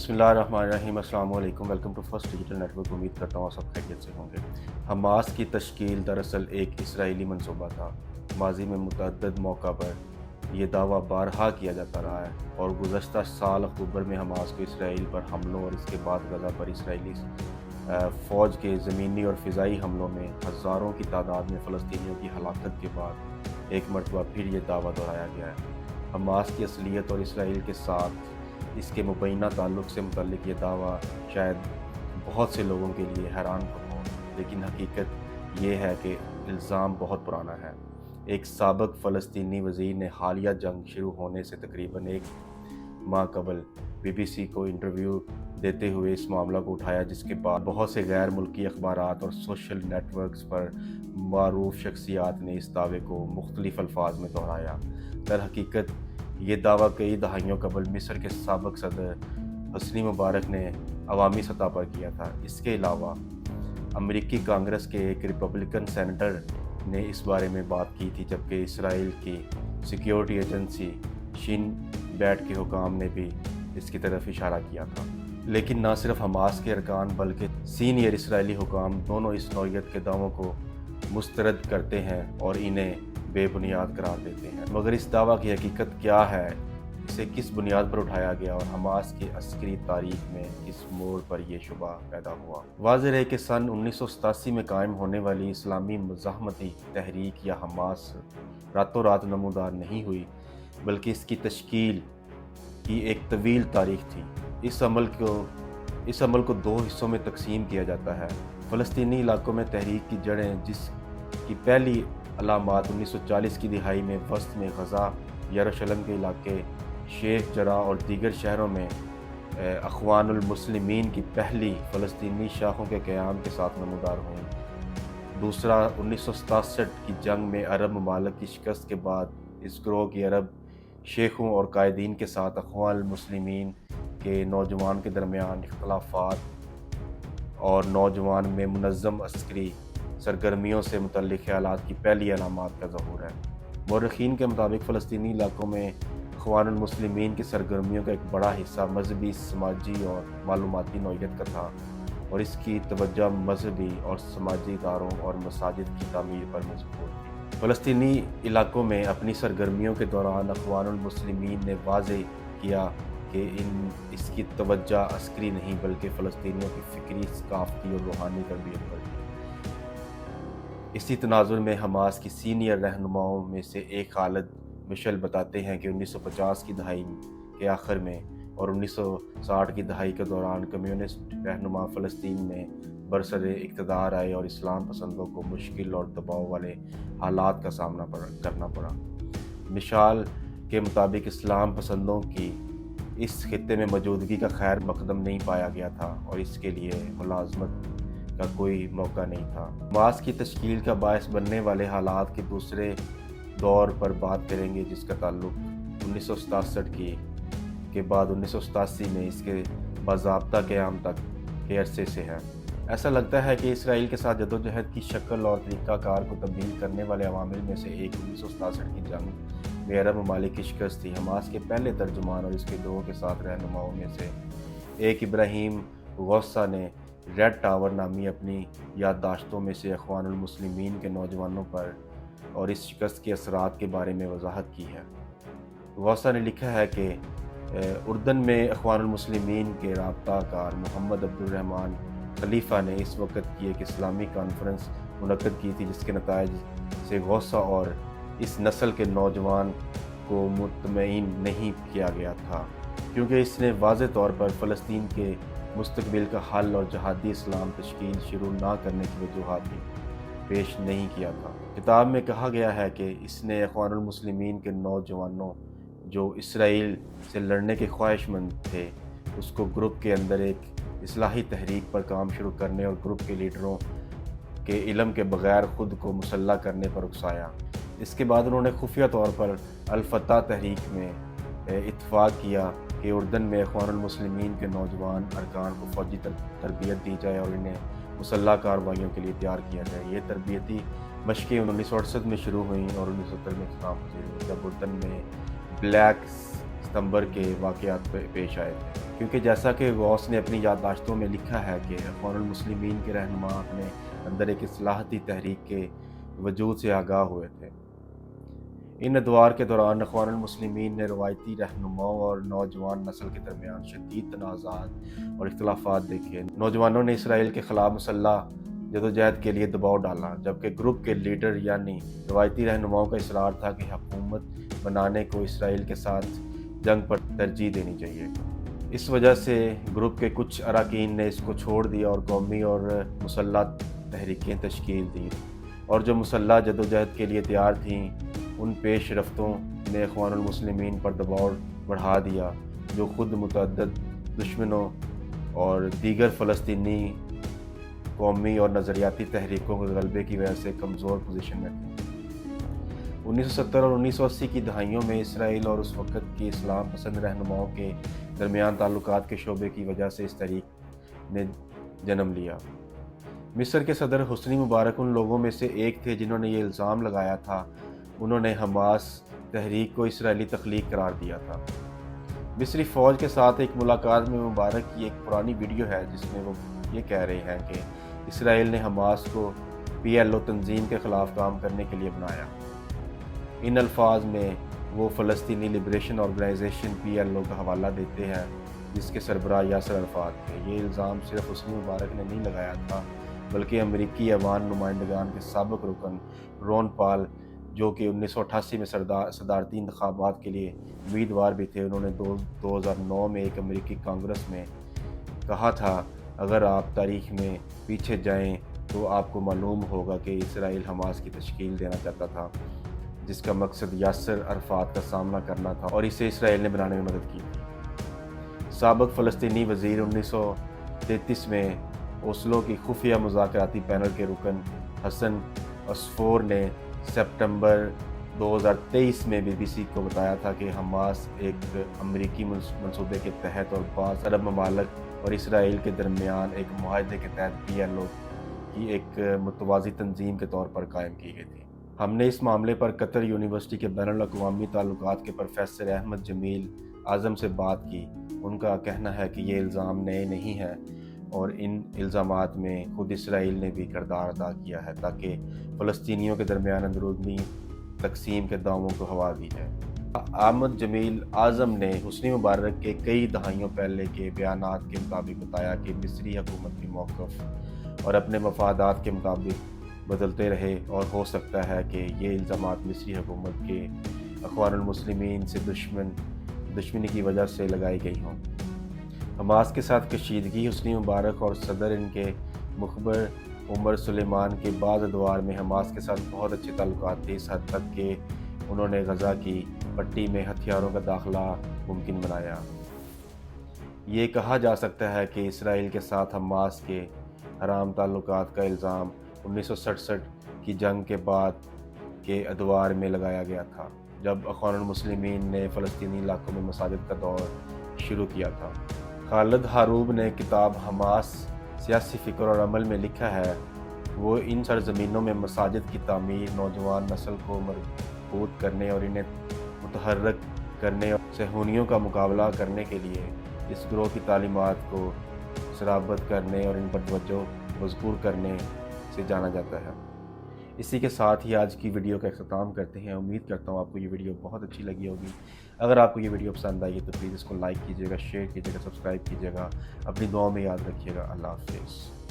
بسم اللہ الرحمن الرحیم۔ السلام علیکم، welcome to first digital network. امید کرتا ہوں سب خیریت سے ہوں گے۔ حماس کی تشکیل دراصل ایک اسرائیلی منصوبہ تھا۔ ماضی میں متعدد موقع پر یہ دعویٰ بارہا کیا جاتا رہا ہے اور گزشتہ سال اکتوبر میں حماس کو اسرائیل پر حملوں اور اس کے بعد غزہ پر اسرائیلی فوج کے زمینی اور فضائی حملوں میں ہزاروں کی تعداد میں فلسطینیوں کی ہلاکت کے بعد ایک مرتبہ پھر یہ دعویٰ دہرایا گیا ہے۔ حماس کی اصلیت اور اسرائیل کے ساتھ اس کے مبینہ تعلق سے متعلق یہ دعویٰ شاید بہت سے لوگوں کے لیے حیران کن ہو، لیکن حقیقت یہ ہے کہ الزام بہت پرانا ہے۔ ایک سابق فلسطینی وزیر نے حالیہ جنگ شروع ہونے سے تقریباً ایک ماہ قبل BBC کو انٹرویو دیتے ہوئے اس معاملہ کو اٹھایا، جس کے بعد بہت سے غیر ملکی اخبارات اور سوشل نیٹ ورکس پر معروف شخصیات نے اس دعوے کو مختلف الفاظ میں دہرایا۔ در حقیقت یہ دعویٰ کئی دہائیوں قبل مصر کے سابق صدر حسنی مبارک نے عوامی سطح پر کیا تھا۔ اس کے علاوہ امریکی کانگریس کے ایک ریپبلکن سینیٹر نے اس بارے میں بات کی تھی، جبکہ اسرائیل کی سیکیورٹی ایجنسی شین بیٹ کے حکام نے بھی اس کی طرف اشارہ کیا تھا۔ لیکن نہ صرف حماس کے ارکان بلکہ سینئر اسرائیلی حکام دونوں اس نوعیت کے دعووں کو مسترد کرتے ہیں اور انہیں بے بنیاد قرار دیتے ہیں۔ مگر اس دعویٰ کی حقیقت کیا ہے، اسے کس بنیاد پر اٹھایا گیا اور حماس کی عسکری تاریخ میں کس موڑ پر یہ شبہ پیدا ہوا؟ واضح ہے کہ سن 1987 میں قائم ہونے والی اسلامی مزاحمتی تحریک یا حماس راتوں رات نمودار نہیں ہوئی، بلکہ اس کی تشکیل کی ایک طویل تاریخ تھی۔ اس عمل کو دو حصوں میں تقسیم کیا جاتا ہے۔ فلسطینی علاقوں میں تحریک کی جڑیں، جس کی پہلی علامات 1940 کی دہائی میں وسط میں غزہ، یروشلم کے علاقے، شیخ جرح اور دیگر شہروں میں اخوان المسلمین کی پہلی فلسطینی شاخوں کے قیام کے ساتھ نمودار ہوئیں۔ دوسرا 1967 کی جنگ میں عرب ممالک کی شکست کے بعد اس گروہ کی عرب شیخوں اور قائدین کے ساتھ اخوان المسلمین کے نوجوان کے درمیان اختلافات اور نوجوان میں منظم عسکری سرگرمیوں سے متعلق خیالات کی پہلی علامات کا ظہور ہے۔ مورخین کے مطابق فلسطینی علاقوں میں اخوان المسلمین کی سرگرمیوں کا ایک بڑا حصہ مذہبی، سماجی اور معلوماتی نوعیت کا تھا، اور اس کی توجہ مذہبی اور سماجی اداروں اور مساجد کی تعمیر پر مضبوط تھی۔ فلسطینی علاقوں میں اپنی سرگرمیوں کے دوران اخوان المسلمین نے واضح کیا کہ اس کی توجہ عسکری نہیں بلکہ فلسطینیوں کی فکری، ثقافتی اور روحانی تربیت پر تھی۔ اسی تناظر میں حماس کی سینئر رہنماؤں میں سے ایک خالد مشعل بتاتے ہیں کہ 1950 کی دہائی کے آخر میں اور 1960 کی دہائی کے دوران کمیونسٹ رہنما فلسطین میں برسر اقتدار آئے اور اسلام پسندوں کو مشکل اور دباؤ والے حالات کا سامنا کرنا پڑا۔ مشعل کے مطابق اسلام پسندوں کی اس خطے میں موجودگی کا خیر مقدم نہیں پایا گیا تھا اور اس کے لیے ملازمت کا کوئی موقع نہیں تھا۔ حماس کی تشکیل کا باعث بننے والے حالات کے دوسرے دور پر بات کریں گے، جس کا تعلق 1967 کے بعد 1987 میں اس کے باضابطہ قیام تک کے عرصے سے ہے۔ ایسا لگتا ہے کہ اسرائیل کے ساتھ جدوجہد کی شکل اور طریقہ کار کو تبدیل کرنے والے عوامل میں سے ایک 1967 کی جنگ میں عرب ممالک کی شکست تھی۔ حماس کے پہلے ترجمان اور اس کے گروہ کے ساتھ رہنماؤں میں سے ایک ابراہیم غوثہ نے ریڈ ٹاور نامی اپنی یادداشتوں میں سے اخوان المسلمین کے نوجوانوں پر اور اس شکست کے اثرات کے بارے میں وضاحت کی ہے۔ غوثہ نے لکھا ہے کہ اردن میں اخوان المسلمین کے رابطہ کار محمد عبد الرحمن خلیفہ نے اس وقت کی ایک اسلامی کانفرنس منعقد کی تھی، جس کے نتائج سے غوثہ اور اس نسل کے نوجوان کو مطمئن نہیں کیا گیا تھا، کیونکہ اس نے واضح طور پر فلسطین کے مستقبل کا حل اور جہادی اسلام تشکیل شروع نہ کرنے کی وجوہات بھی پیش نہیں کیا تھا۔ کتاب میں کہا گیا ہے کہ اس نے اخوان المسلمین کے نوجوانوں جو اسرائیل سے لڑنے کے خواہش مند تھے، اس کو گروپ کے اندر ایک اصلاحی تحریک پر کام شروع کرنے اور گروپ کے لیڈروں کے علم کے بغیر خود کو مسلح کرنے پر اکسایا۔ اس کے بعد انہوں نے خفیہ طور پر الفتح تحریک میں اتفاق کیا کہ اردن میں اخوان المسلمین کے نوجوان ارکان کو فوجی تربیت دی جائے اور انہیں مسلح کارروائیوں کے لیے تیار کیا جائے۔ یہ تربیتی مشقیں 1968 میں شروع ہوئیں اور 1970 میں اختتام پذیر ہوئیں، جب اردن میں بلیک ستمبر کے واقعات پیش آئے تھے۔ کیونکہ جیسا کہ غوث نے اپنی یادداشتوں میں لکھا ہے کہ اخوان المسلمین کے رہنما اپنے اندر ایک اصلاحاتی تحریک کے وجود سے آگاہ ہوئے تھے۔ ان ادوار کے دوران اخوان المسلمین نے روایتی رہنماؤں اور نوجوان نسل کے درمیان شدید تنازعات اور اختلافات دیکھے۔ نوجوانوں نے اسرائیل کے خلاف مسلح جدوجہد کے لیے دباؤ ڈالا، جبکہ گروپ کے لیڈر یعنی روایتی رہنماؤں کا اصرار تھا کہ حکومت بنانے کو اسرائیل کے ساتھ جنگ پر ترجیح دینی چاہیے۔ اس وجہ سے گروپ کے کچھ اراکین نے اس کو چھوڑ دیا اور قومی اور مسلح تحریکیں تشکیل دیں، اور جو مسلح جدوجہد کے لیے تیار تھیں ان پیش رفتوں نے اخوان المسلمین پر دباؤ بڑھا دیا، جو خود متعدد دشمنوں اور دیگر فلسطینی قومی اور نظریاتی تحریکوں کے غلبے کی وجہ سے کمزور پوزیشن میں تھے۔ 1970 اور 1980 کی دہائیوں میں اسرائیل اور اس وقت کی اسلام پسند رہنماؤں کے درمیان تعلقات کے شعبے کی وجہ سے اس تحریک نے جنم لیا۔ مصر کے صدر حسنی مبارک ان لوگوں میں سے ایک تھے جنہوں نے یہ الزام لگایا تھا۔ انہوں نے حماس تحریک کو اسرائیلی تخلیق قرار دیا تھا۔ مصری فوج کے ساتھ ایک ملاقات میں مبارک کی ایک پرانی ویڈیو ہے جس میں وہ یہ کہہ رہے ہیں کہ اسرائیل نے حماس کو PLO تنظیم کے خلاف کام کرنے کے لیے بنایا۔ ان الفاظ میں وہ فلسطینی لبریشن آرگنائزیشن PLO کا حوالہ دیتے ہیں جس کے سربراہ یاسر عرفات تھے۔ یہ الزام صرف حسنی مبارک نے نہیں لگایا تھا بلکہ امریکی ایوان نمائندگان کے سابق رکن رون پال، جو کہ 1988 میں صدارتی انتخابات کے لیے امیدوار بھی تھے، انہوں نے 2009 میں ایک امریکی کانگریس میں کہا تھا، اگر آپ تاریخ میں پیچھے جائیں تو آپ کو معلوم ہوگا کہ اسرائیل حماس کی تشکیل دینا چاہتا تھا جس کا مقصد یاسر عرفات کا سامنا کرنا تھا، اور اسے اسرائیل نے بنانے میں مدد کی تھی۔ سابق فلسطینی وزیر 1933 میں اوسلو کی خفیہ مذاکراتی پینل کے رکن حسن عصفور نے سپتمبر 2023 میں BBC کو بتایا تھا کہ حماس ایک امریکی منصوبے کے تحت اور بعض عرب ممالک اور اسرائیل کے درمیان ایک معاہدے کے تحت PLO کی ایک متوازی تنظیم کے طور پر قائم کی گئی تھی۔ ہم نے اس معاملے پر قطر یونیورسٹی کے بین الاقوامی تعلقات کے پروفیسر احمد جمیل اعظم سے بات کی۔ ان کا کہنا ہے کہ یہ الزام نئے نہیں ہیں اور ان الزامات میں خود اسرائیل نے بھی کردار ادا کیا ہے تاکہ فلسطینیوں کے درمیان اندرونی تقسیم کے دعووں کو ہوا دی جائے۔ احمد جمیل اعظم نے حسنی مبارک کے کئی دہائیوں پہلے کے بیانات کے مطابق بتایا کہ مصری حکومت کے موقف اور اپنے مفادات کے مطابق بدلتے رہے، اور ہو سکتا ہے کہ یہ الزامات مصری حکومت کے اخوان المسلمین سے دشمنی کی وجہ سے لگائی گئی ہوں۔ حماس کے ساتھ کشیدگی حسنی مبارک اور صدر ان کے مخبر عمر سلیمان کے بعض ادوار میں حماس کے ساتھ بہت اچھے تعلقات تھے، اس حد تک کہ انہوں نے غزہ کی پٹی میں ہتھیاروں کا داخلہ ممکن بنایا۔ یہ کہا جا سکتا ہے کہ اسرائیل کے ساتھ حماس کے حرام تعلقات کا الزام 1967 کی جنگ کے بعد کے ادوار میں لگایا گیا تھا، جب اخوان المسلمین نے فلسطینی علاقوں میں مساجد کا دور شروع کیا تھا۔ خالد حاروب نے کتاب حماس سیاسی فکر اور عمل میں لکھا ہے، وہ ان سرزمینوں میں مساجد کی تعمیر، نوجوان نسل کو مربوط کرنے اور انہیں متحرک کرنے اور صہیونیوں کا مقابلہ کرنے کے لیے اس گروہ کی تعلیمات کو سرابت کرنے اور ان پر توجہ مذکور کرنے سے جانا جاتا ہے۔ اسی کے ساتھ ہی آج کی ویڈیو کا اختتام کرتے ہیں۔ امید کرتا ہوں آپ کو یہ ویڈیو بہت اچھی لگی ہوگی۔ اگر آپ کو یہ ویڈیو پسند آئی ہے تو پلیز اس کو لائک کیجیے گا، شیئر کیجیے گا، سبسکرائب کیجیے گا، اپنی دعاؤں میں یاد رکھیے گا۔ اللہ حافظ۔